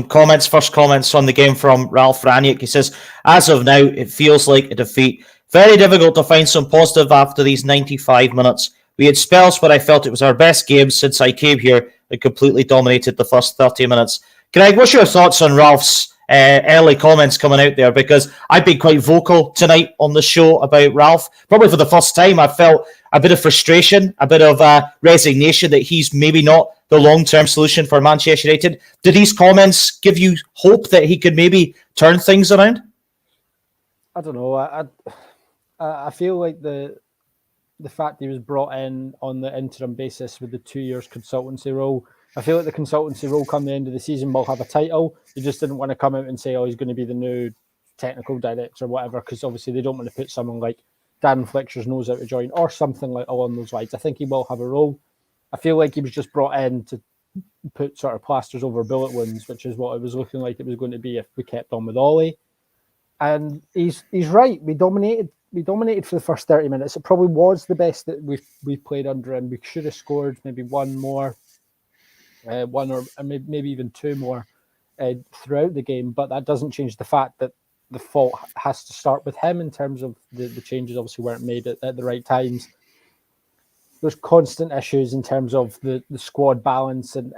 comments, first comments on the game from Ralph Raniak. He says, as of now, it feels like a defeat. Very difficult to find some positive after these 95 minutes. We had spells where I felt it was our best game since I came here and completely dominated the first 30 minutes. Greg, what's your thoughts on Ralph's early comments coming out there? Because I've been quite vocal tonight on the show about Ralph. Probably for the first time, I felt a bit of frustration, a bit of resignation that he's maybe not the long-term solution for Manchester United. Did these comments give you hope that he could maybe turn things around? I don't know. I feel like the fact he was brought in on the interim basis with the 2 years consultancy role, I feel like the consultancy role come the end of the season will have a title. They just didn't want to come out and say, oh, he's going to be the new technical director or whatever, because obviously they don't want to put someone like Dan Fletcher's nose out to join or something like along those lines. I think he will have a role. I feel like he was just brought in to put sort of plasters over bullet wounds, which is what it was looking like it was going to be if we kept on with Ollie. And he's right. We dominated for the first 30 minutes. It probably was the best that we've played under him. We should have scored maybe one or maybe even two more throughout the game. But that doesn't change the fact that the fault has to start with him in terms of the changes obviously weren't made at the right times. There's constant issues in terms of the squad balance and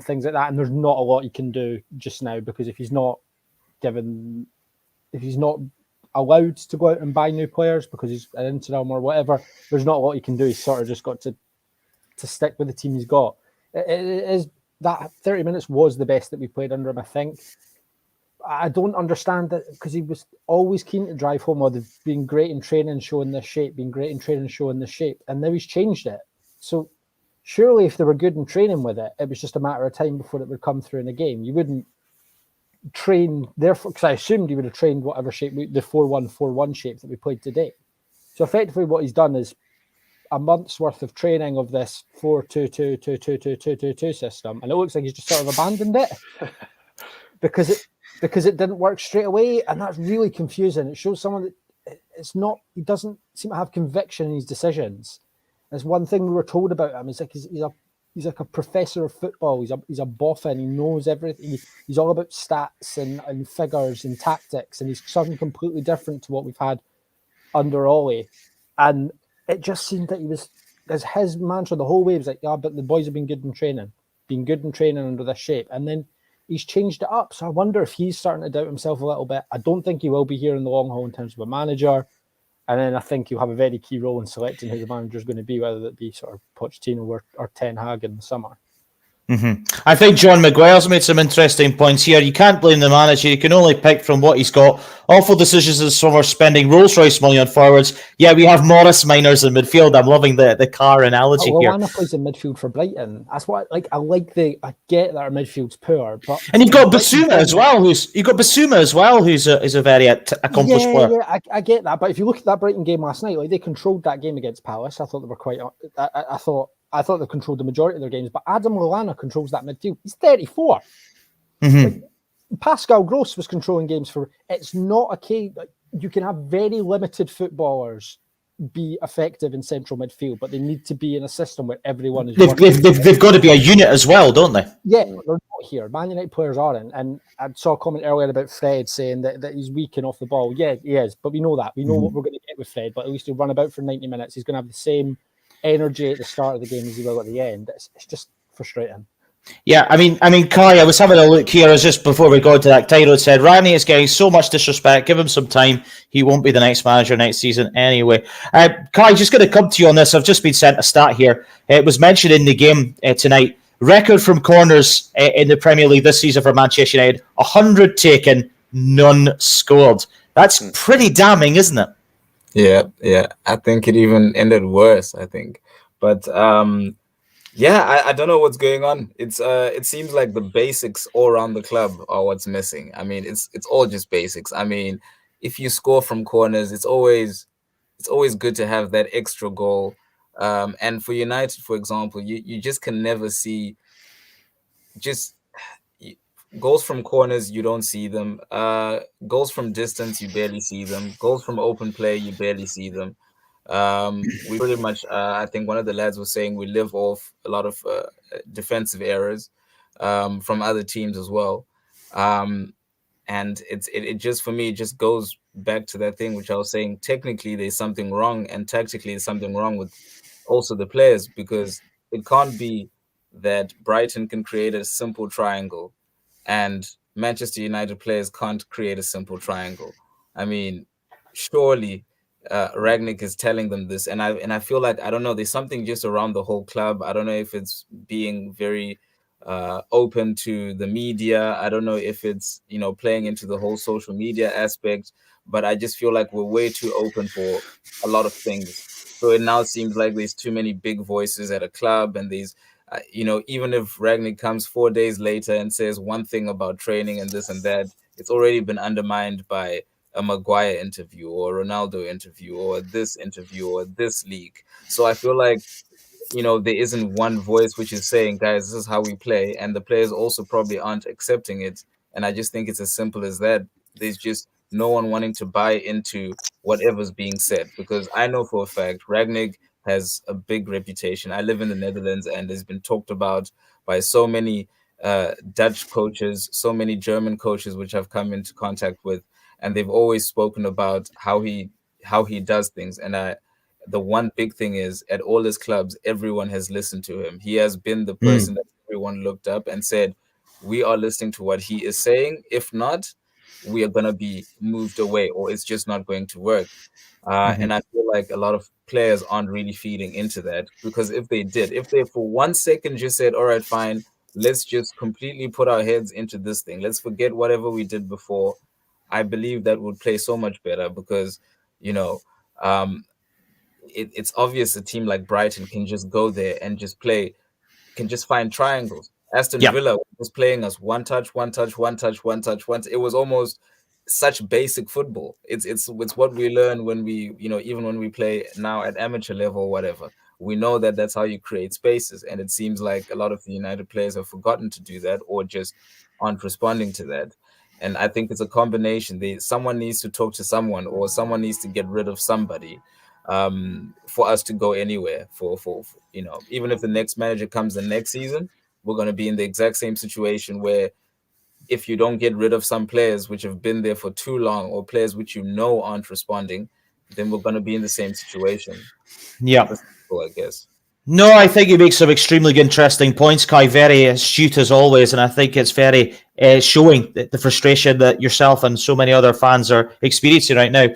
things like that. And there's not a lot he can do just now, because if he's not allowed to go out and buy new players because he's an interim or whatever, there's not a lot he can do. He's sort of just got to stick with the team he's got. It is that 30 minutes was the best that we played under him, I think. I don't understand that, because he was always keen to drive home, or they've been great in training, showing this shape, and now he's changed it. So surely if they were good in training with it, it was just a matter of time before it would come through in a game. You wouldn't train, therefore, because I assumed he would have trained whatever shape, the 4-1-4-1 shape that we played today. So effectively what he's done is a month's worth of training of this 4-2-2-2-2-2-2-2 system, and it looks like he's just sort of abandoned it because it didn't work straight away, and that's really confusing. It shows someone that he doesn't seem to have conviction in his decisions. There's one thing we were told about him. It's like he's like a professor of football. He's a boffin. He knows everything. He's all about stats and figures and tactics, and he's something completely different to what we've had under Ollie. And it just seemed that he was, as his mantra the whole way was like, yeah, but the boys have been good in training under this shape. And then he's changed it up. So I wonder if he's starting to doubt himself a little bit. I don't think he will be here in the long haul in terms of a manager. And then I think he'll have a very key role in selecting who the manager is going to be, whether it be sort of Pochettino or Ten Hag in the summer. Mm-hmm. I think John Maguire's made some interesting points here. You can't blame the manager. You can only pick from what he's got. Awful decisions in summer, spending Rolls-Royce money on forwards. Yeah, we have Morris Minors in midfield. I'm loving the car analogy here. Lallana plays in midfield for Brighton. That's what I get that our midfield's poor, but and you've got Basuma as well, who's a very accomplished player. Yeah, I get that. But if you look at that Brighton game last night, like they controlled that game against Palace. I thought they were quite. I thought they controlled the majority of their games, but Adam Lallana controls that midfield. He's 34. Mm-hmm. Like, Pascal Gross was controlling games for. It's not a case. Like, you can have very limited footballers be effective in central midfield, but they need to be in a system where everyone is. They've got to be a unit as well, don't they? Yeah, they're not here. Man United players aren't. And I saw a comment earlier about Fred saying that he's weak and off the ball. Yeah, he is, but we know that. We know what we're going to get with Fred, but at least he'll run about for 90 minutes. He's going to have the same energy at the start of the game as he will at the end. It's just frustrating. Yeah, I mean, Kai, I was having a look here as just before we go to that. Tyro said, Rani is getting so much disrespect. Give him some time. He won't be the next manager next season anyway. Kai, just going to come to you on this. I've just been sent a stat here. It was mentioned in the game tonight. Record from corners in the Premier League this season for Manchester United. 100 taken, none scored. That's pretty damning, isn't it? Yeah. I think it even ended worse, I think. But yeah, I don't know what's going on. It seems like the basics all around the club are what's missing. I mean, it's all just basics. I mean, if you score from corners, it's always good to have that extra goal. And for United, for example, you just can never see just goals from corners, you don't see them. Goals from distance, you barely see them. Goals from open play, you barely see them. We pretty much, I think one of the lads was saying we live off a lot of defensive errors from other teams as well. And it just, for me, it just goes back to that thing which I was saying. Technically, there's something wrong, and tactically, there's something wrong with also the players, because it can't be that Brighton can create a simple triangle and Manchester United players can't create a simple triangle. I mean, surely Ragnick is telling them this, and I feel like, I don't know, there's something just around the whole club. I don't know if it's being very open to the media. I don't know if it's, playing into the whole social media aspect, but I just feel like we're way too open for a lot of things. So it now seems like there's too many big voices at a club, and there's even if Ragnick comes 4 days later and says one thing about training and this and that, it's already been undermined by a Maguire interview or a Ronaldo interview or this interview or this leak. So I feel like, there isn't one voice which is saying, guys, this is how we play. And the players also probably aren't accepting it. And I just think it's as simple as that. There's just no one wanting to buy into whatever's being said. Because I know for a fact, Ragnick has a big reputation. I live in the Netherlands, and has been talked about by so many Dutch coaches, so many German coaches, which I've come into contact with. And they've always spoken about how he does things. And the one big thing is, at all his clubs, everyone has listened to him. He has been the person that everyone looked up and said, we are listening to what he is saying. If not, we are going to be moved away, or it's just not going to work. And I feel like a lot of players aren't really feeding into that, because if they for 1 second just said, all right, fine, let's just completely put our heads into this thing. Let's forget whatever we did before. I believe that would play so much better, because, it's obvious a team like Brighton can just go there and just play, can just find triangles. Aston Villa was playing us one touch, one touch, one touch, one touch, one. It was almost such basic football. It's what we learn when we, even when we play now at amateur level or whatever. We know that that's how you create spaces, and it seems like a lot of the United players have forgotten to do that, or just aren't responding to that. And I think it's a combination. Someone needs to talk to someone, or someone needs to get rid of somebody, for us to go anywhere. For even if the next manager comes the next season, we're going to be in the exact same situation where, if you don't get rid of some players which have been there for too long, or players which aren't responding, then we're going to be in the same situation. Yeah. Simple, I guess. No, I think you make some extremely interesting points, Kai. Very astute as always, and I think it's very showing the frustration that yourself and so many other fans are experiencing right now.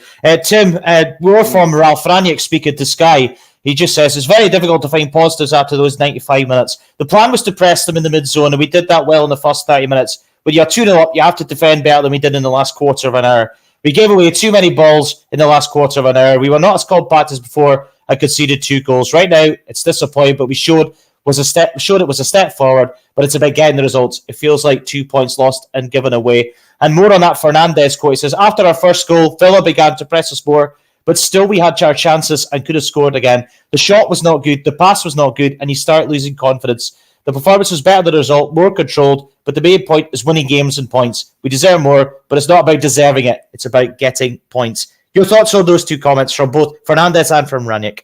Tim, we're from Ralph Ranić speaking to Sky. He just says, it's very difficult to find positives after those 95 minutes. The plan was to press them in the mid-zone, and we did that well in the first 30 minutes. When you're 2-0 up, you have to defend better than we did in the last quarter of an hour. We gave away too many balls in the last quarter of an hour. We were not as compact as before and conceded 2 goals. Right now, it's disappointing, but we showed it was a step forward, but it's about getting the results. It feels like 2 points lost and given away. And more on that Fernandes quote. He says, after our first goal, Villa began to press us more, but still we had our chances and could have scored again. The shot was not good, the pass was not good, and you start losing confidence. The performance was better than the result, more controlled, but the main point is winning games and points. We deserve more, but it's not about deserving it. It's about getting points. Your thoughts on those 2 comments from both Fernandes and from Ranić?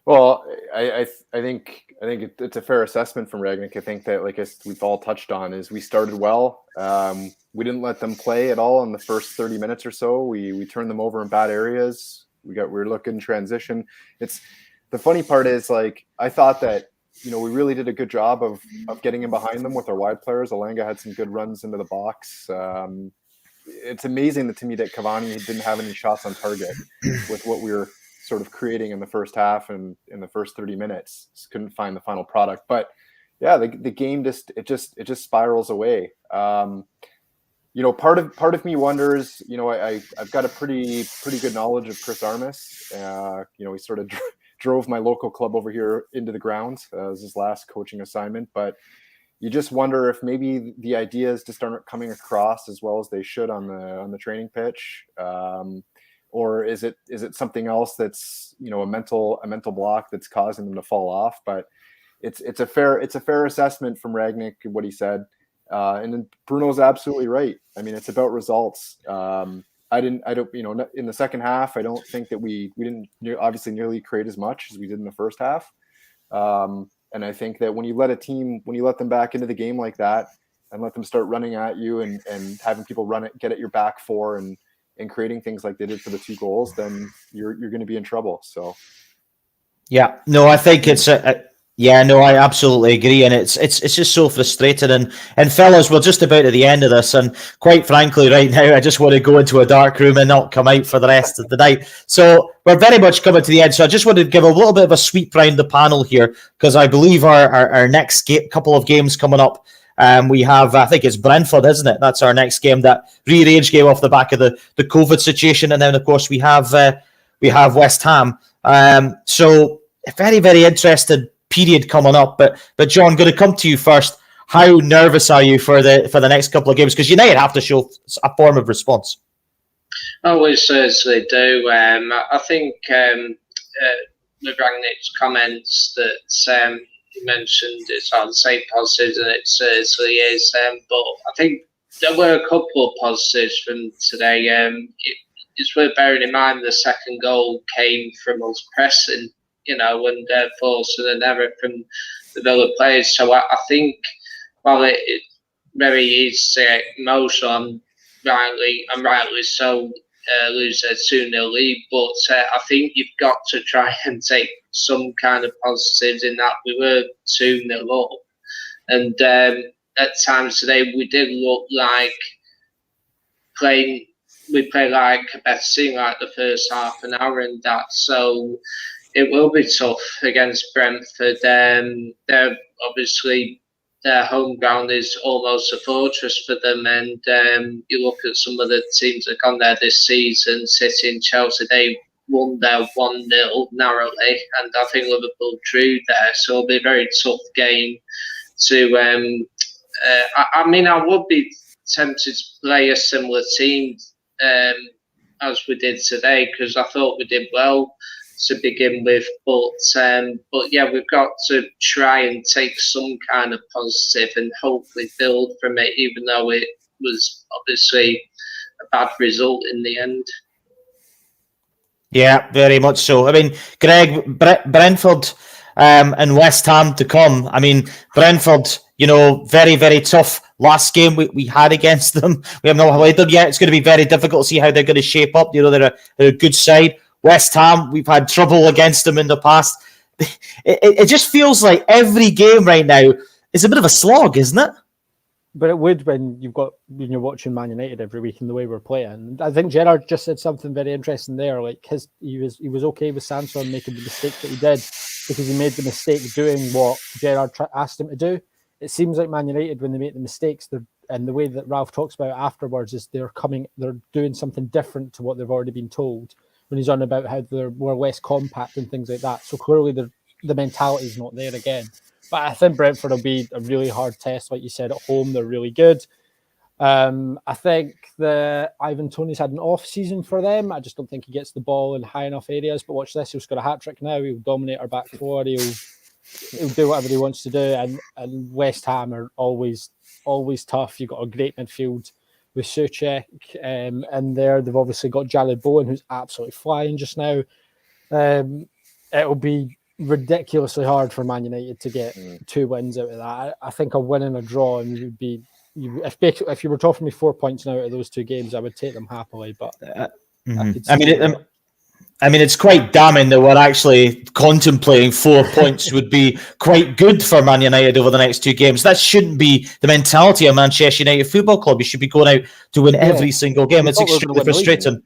Well, I think it's a fair assessment from Ragnick. I think that, like we've all touched on, is we started well. We didn't let them play at all in the first 30 minutes or so. We turned them over in bad areas. We were looking transition. It's the funny part is, like, I thought that, you know, we really did a good job of getting in behind them with our wide players. Alanga had some good runs into the box. It's amazing to me that Cavani didn't have any shots on target with what we were sort of creating in the first half and in the first 30 minutes. Just couldn't find the final product. But yeah, the game just spirals away. You know, part of me wonders, you know, I've got a pretty good knowledge of Chris Armas. You know, he sort of drove my local club over here into the ground as his last coaching assignment. But you just wonder if maybe the ideas just aren't coming across as well as they should on the training pitch, or is it something else that's, you know, a mental block that's causing them to fall off? But it's a fair assessment from Ragnick what he said, and then Bruno's absolutely right. I mean, it's about results. I don't, you know, in the second half, I don't think that we didn't obviously nearly create as much as we did in the first half. And I think that when you let them back into the game like that and let them start running at you and having people get at your back four and creating things like they did for the 2 goals, then you're going to be in trouble. So, yeah, no, I think it's yeah, no, I absolutely agree, and it's just so frustrating. And fellas, we're just about at the end of this, and quite frankly, right now, I just want to go into a dark room and not come out for the rest of the night. So we're very much coming to the end. So I just want to give a little bit of a sweep round the panel here, because I believe our next couple of games coming up. We have, I think it's Brentford, isn't it? That's our next game, that rearranged game off the back of the COVID situation, and then of course we have West Ham. So very, very interested period coming up, but John, going to come to you first. How nervous are you for the next couple of games? Because United have to show a form of response. Oh, we certainly do. I think with Rangnick's comments that you mentioned, it's hard to say positives, and it certainly is. But I think there were a couple of positives from today. It's worth bearing in mind the second goal came from us pressing, you know, and forcing an error from the Villa players. So I think, while it very easy to get emotional, and rightly so, lose a 2-0 lead, but I think you've got to try and take some kind of positives in that we were 2-0 up. And at times today, we did look like we played like a better team, like the first half an hour and that. So it will be tough against Brentford. They're obviously, their home ground is almost a fortress for them. And you look at some of the teams that have gone there this season, City and Chelsea, they won there 1-0 narrowly. And I think Liverpool drew there. So it'll be a very tough game to... I mean, I would be tempted to play a similar team as we did today, because I thought we did well to begin with, but yeah, we've got to try and take some kind of positive and hopefully build from it, even though it was obviously a bad result in the end. Yeah, very much so. I mean, Greg, Brentford and West Ham to come. I mean, Brentford, you know, very, very tough last game we had against them. We have not played them yet. It's going to be very difficult to see how they're going to shape up. You know, they're a good side. West Ham, we've had trouble against them in the past. It just feels like every game right now is a bit of a slog, isn't it? But it would when you're watching Man United every week and the way we're playing. I think Gerrard just said something very interesting there. Like he was okay with Sanson making the mistake that he did, because he made the mistake doing what Gerrard asked him to do. It seems like Man United, when they make the mistakes, and the way that Ralph talks about it afterwards, is they're doing something different to what they've already been told. When he's on about how they're more less compact and things like that. So clearly the mentality is not there again. But I think Brentford will be a really hard test. Like you said, at home, they're really good. I think Ivan Toney's had an off season for them. I just don't think he gets the ball in high enough areas. But watch this, he'll score a hat-trick now. He'll dominate our back four. He'll do whatever he wants to do. And West Ham are always tough. You've got a great midfield with Souček, and there they've obviously got Jalid Bowen, who's absolutely flying just now. It'll be ridiculously hard for Man United to get 2 wins out of that. I think a win and a draw, and you'd be if you were offering me 4 points now out of those 2 games, I would take them happily. But I mean, I mean, it's quite damning that we're actually contemplating 4 points would be quite good for Man United over the next 2 games. That shouldn't be the mentality of Manchester United Football Club. You should be going out to win every single game. It's extremely frustrating.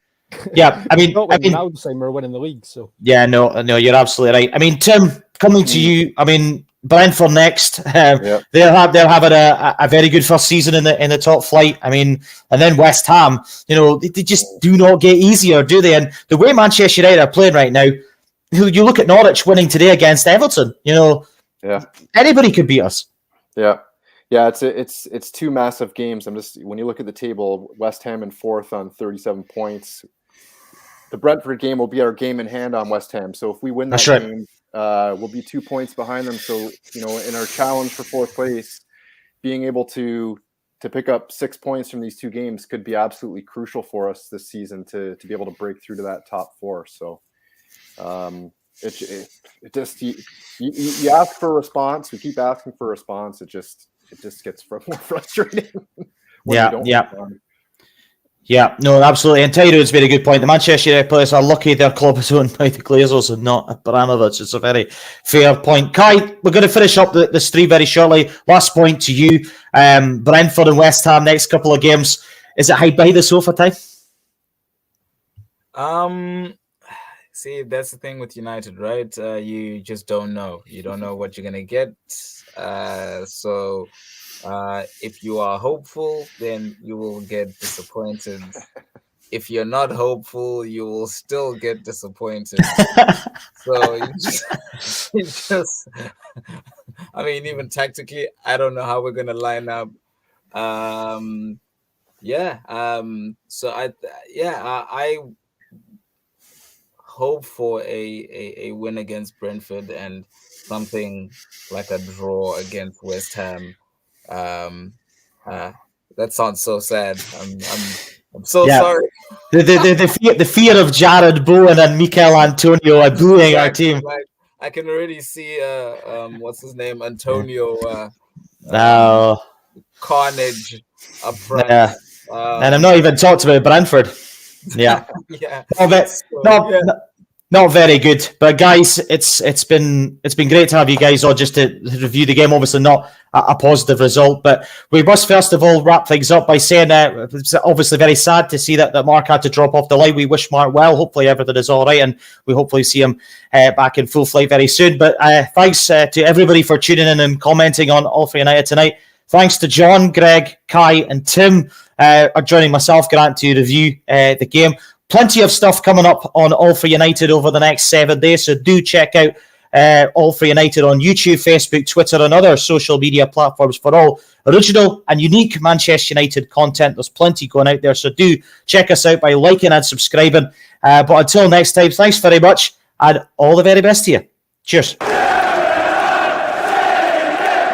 Yeah, I mean, now we're winning the league. So yeah, no, you're absolutely right. I mean, Tim, coming to you. I mean, Brentford next. They're having a very good first season in the top flight. I mean, and then West Ham. You know, they just do not get easier, do they? And the way Manchester United are playing right now, you look at Norwich winning today against Everton. You know, anybody could beat us. Yeah, it's 2 massive games. When you look at the table, West Ham in 4th on 37 points. The Brentford game will be our game in hand on West Ham. So if we win that game, we'll be 2 points behind them. So, you know, in our challenge for 4th place, being able to pick up 6 points from these 2 games could be absolutely crucial for us this season to be able to break through to that top 4. So it just you ask for a response. We keep asking for a response. It just gets more frustrating. Yeah, no, absolutely. And Tyro has made a good point. The Manchester United players are lucky their club is owned by the Glazers and not Abramovich. It's a very fair point. Kai, we're going to finish up the stream very shortly. Last point to you. Brentford and West Ham, next couple of games. Is it hide behind the sofa time? See, that's the thing with United, right? You just don't know. You don't know what you're going to get. So if you are hopeful, then you will get disappointed. If you're not hopeful, you will still get disappointed. So you just I mean, even tactically, I don't know how we're going to line up. So I hope for a win against Brentford and something like a draw against West Ham. That sounds so sad. I'm so sorry. The fear of Jared Bowen and Mikel Antonio are booing our team. Like, I can already see what's his name, Antonio. Carnage up front. And I'm not even talked about Brentford. Yeah. Not very good, but guys, it's been great to have you guys on just to review the game. Obviously, not a positive result, but we must first of all wrap things up by saying it's obviously very sad to see that Mark had to drop off the line. We wish Mark well. Hopefully, everything is all right, and we hopefully see him back in full flight very soon. But thanks to everybody for tuning in and commenting on All for United tonight. Thanks to John, Greg, Kai, and Tim are joining myself, Grant, to review the game. Plenty of stuff coming up on All for United over the next 7 days, so do check out All for United on YouTube, Facebook, Twitter, and other social media platforms for all original and unique Manchester United content. There's plenty going out there, so do check us out by liking and subscribing. But until next time, thanks very much, and all the very best to you. Cheers.